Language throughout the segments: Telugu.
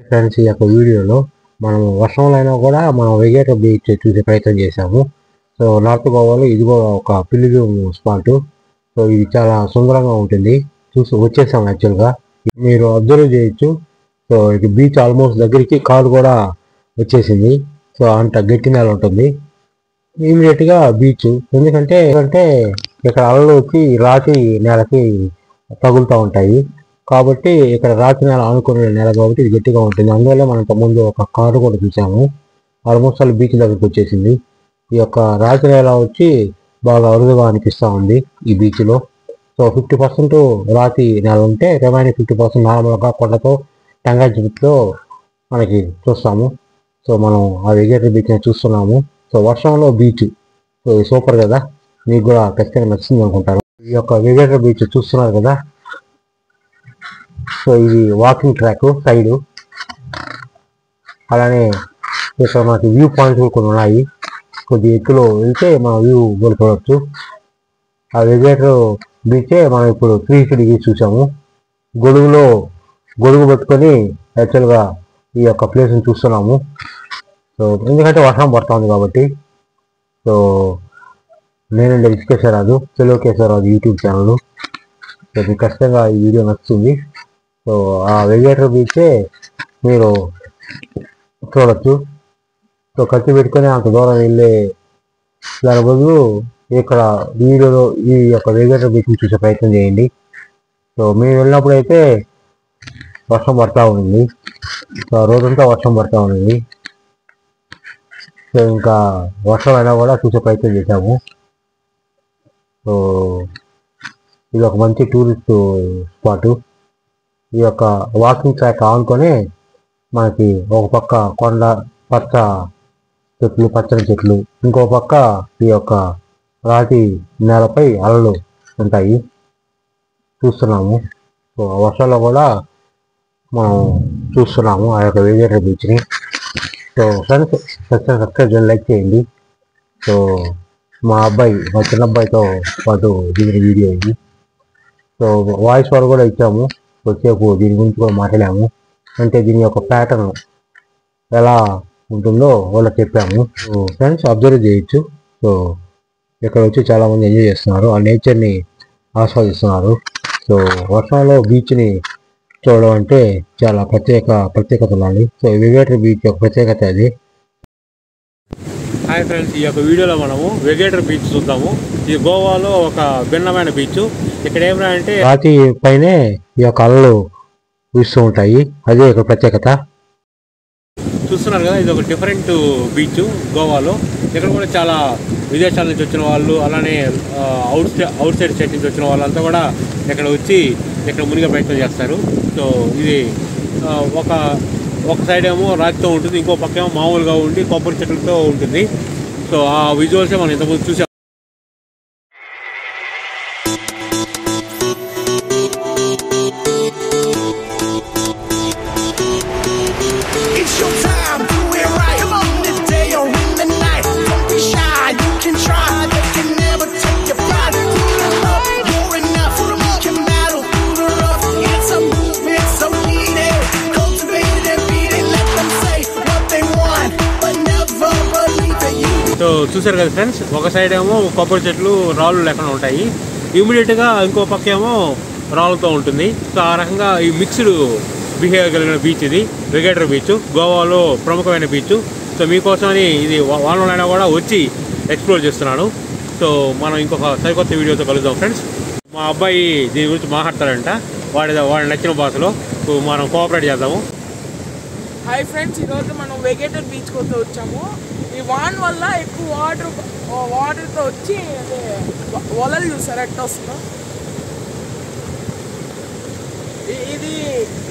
ఫ్రెండ్స్, ఈ యొక్క వీడియోలో మనం వర్షంలో అయినా కూడా మనం వెగేటర్ బీచ్ చూసే ప్రయత్నం చేశాము. సో నార్త్ గోవాలో ఇది కూడా ఒక పిల్లిగ్రిమ్ స్పాట్. సో ఇది చాలా సుందరంగా ఉంటుంది. వచ్చేసాము యాక్చువల్గా. మీరు అబ్జర్వ్ చేయొచ్చు. సో ఇది బీచ్ ఆల్మోస్ట్ దగ్గరికి కారు కూడా వచ్చేసింది. సో అంత గట్టి నేల ఉంటుంది ఇమీడియట్గా బీచ్. ఎందుకంటే ఇక్కడ అలలు వచ్చి రాతి నేలకి తగులుతూ ఉంటాయి. కాబట్టి ఇక్కడ రాతి నేల ఆనుకునే నేల కాబట్టి ఇది గట్టిగా ఉంటుంది. అందువల్ల మనం ఇంతకుముందు ఒక కారు కూడా చూసాము. ఆల్మోస్ట్ వాళ్ళు బీచ్ దగ్గరికి వచ్చేసింది. ఈ యొక్క రాతి నేల వచ్చి బాగా అరుదుగా అనిపిస్తూ ఉంది ఈ బీచ్లో. సో 50% రాతి నేల ఉంటే రిమైనింగ్ 50% నార్మల్గా కొండతో టెంగాయ చెట్టుతో మనకి చూస్తాము. సో మనం ఆ వెగేటర్ బీచ్ని చూస్తున్నాము. సో వర్షంలో బీచ్. సో ఇది సూపర్ కదా, మీకు కూడా ఖచ్చితంగా నచ్చింది అనుకుంటాను. ఈ యొక్క వెగేటర్ బీచ్ చూస్తున్నారు కదా. సో ఇది వాకింగ్ ట్రాక్ సైడు. అలానే ఇక్కడ మనకి వ్యూ పాయింట్స్ కూడా కొన్ని ఉన్నాయి. కొద్ది ఎత్తులో వెళ్తే మనం వ్యూ కూడా చూడవచ్చు. ఆ వెగేటర్ బీచే మనం ఇప్పుడు 360 డిగ్రీస్ చూసాము. గొడుగు పట్టుకొని యాక్చువల్గా ఈ యొక్క ప్లేస్ని చూస్తున్నాము. సో ఎందుకంటే వర్షం పడుతుంది కాబట్టి. సో నేనండి ఇసుకేశ్వరరాజు, తెలుగుకేశ్వరరాజు యూట్యూబ్ ఛానల్. సో మీకు ఖచ్చితంగా ఈ వీడియో నచ్చుతుంది. సో ఆ వెగేటర్ బీచే మీరు చూడవచ్చు. సో ఖర్చు పెట్టుకొని అంత దూరం వెళ్ళే దాని బదులు ఇక్కడ వీడియోలో ఈ యొక్క వెగేటర్ బీచ్ని చూసే ప్రయత్నం చేయండి. సో మేము వెళ్ళినప్పుడు అయితే వర్షం పడతా ఉంది. సో రోజంతా వర్షం పడతా ఉంది. సో ఇంకా వర్షం అయినా కూడా చూసే ప్రయత్నం చేశాము. సో ఇది ఒక మంచి టూరిస్ట్ స్పాటు. ఈ యొక్క వాకింగ్ ట్రాక్ ఆనుకొని మనకి ఒక పక్క కొండ, పచ్చని చెట్లు, ఇంకో పక్క ఈ యొక్క రాతి నేలపై అలలు ఉంటాయి చూస్తున్నాము. సో వర్షాల్లో కూడా మనం చూస్తున్నాము ఆ యొక్క Vagator బీచ్ని. So friends, subscribe like చేయండి. సో మా చిన్న అబ్బాయితో పాటు దిగిన వీడియో ఇది. సో వాయిస్ ఓవర్ కూడా ఇచ్చాము. వచ్చేపు దీని గురించి కూడా మాట్లాడాము. అంటే దీని యొక్క ప్యాటర్న్ ఎలా ఉంటుందో వాళ్ళకి చెప్పాము. సో ఫ్రెండ్స్ అబ్జర్వ్ చేయొచ్చు. సో ఇక్కడ వచ్చి చాలామంది ఎంజాయ్ చేస్తున్నారు, ఆ నేచర్ని ఆస్వాదిస్తున్నారు. సో వర్షంలో బీచ్ని చూడడం అంటే చాలా ప్రత్యేకత ఉండాలి. సో వెగేటర్ బీచ్ యొక్క ప్రత్యేకత అది. హాయ్ ఫ్రెండ్స్, ఈ యొక్క వీడియోలో మనము వెగేటర్ బీచ్ చూద్దాము. ఇది గోవాలో ఒక భిన్నమైన బీచ్. ఇక్కడ ఏమైనా అంటే రాతి పైనే ఈ యొక్క అలలు వీస్తూ ఉంటాయి. అదే ఒక ప్రత్యేకత. చూస్తున్నారు కదా, ఇది ఒక డిఫరెంట్ బీచ్ గోవాలో. ఇక్కడ కూడా చాలా విదేశాల నుంచి వచ్చిన వాళ్ళు, అలానే అవుట్ సైడ్ స్టేట్ నుంచి వచ్చిన వాళ్ళంతా కూడా ఇక్కడ వచ్చి ఇక్కడ మునిగే ప్రయత్నం చేస్తారు. సో ఇది ఒక సైడ్ ఏమో రాతితో ఉంటుంది, ఇంకో పక్క ఏమో మామూలుగా ఉండి కొబ్బరి చెట్లతో ఉంటుంది. సో ఆ విజువల్సే మనం ఇంతకుముందు చూసాం. సో చూసారు కదా ఫ్రెండ్స్, ఒక సైడ్ ఏమో కొబ్బరి చెట్లు, రాళ్ళు లేకుండా ఉంటాయి. ఇమీడియట్గా ఇంకో పక్క ఏమో రాళ్ళతో ఉంటుంది. సో ఆ రకంగా ఈ మిక్స్డ్ బిహేవియర్ కలిగిన బీచ్ ఇది వెగేటర్ బీచ్, గోవాలో ప్రముఖమైన బీచ్. సో మీకోసమని ఇది వానలైనా కూడా వచ్చి ఎక్స్ప్లోర్ చేస్తున్నాను. సో మనం ఇంకొక సరికొత్త వీడియోతో కలుద్దాం ఫ్రెండ్స్. మా అబ్బాయి దీని గురించి మాట్లాడతాడంట, వాడి నచ్చిన భాషలో. మనం కోఆపరేట్ చేద్దాము. హాయ్ ఫ్రెండ్స్, ఈరోజు మనం వెగేటర్ బీచ్ కోసం వచ్చాము. ఈ వాన్ వల్ల ఎక్కువ వాటర్తో వచ్చి అదే వలలు చూసారు ఎట్లా వస్తుందో. ఇది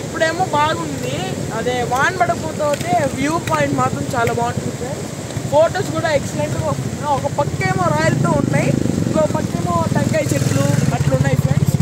ఇప్పుడేమో బాగుంది, అదే వాన్ పడకపోతే వ్యూ పాయింట్ మాత్రం చాలా బాగుంటుంది ఫ్రెండ్స్. ఫొటోస్ కూడా ఎక్సలెంట్గా వస్తున్నాయి. ఒక పక్కేమో రాయలతో ఉన్నాయి, ఇంకో పక్కేమో టెంకాయ చెట్లు అట్లున్నాయి ఫ్రెండ్స్.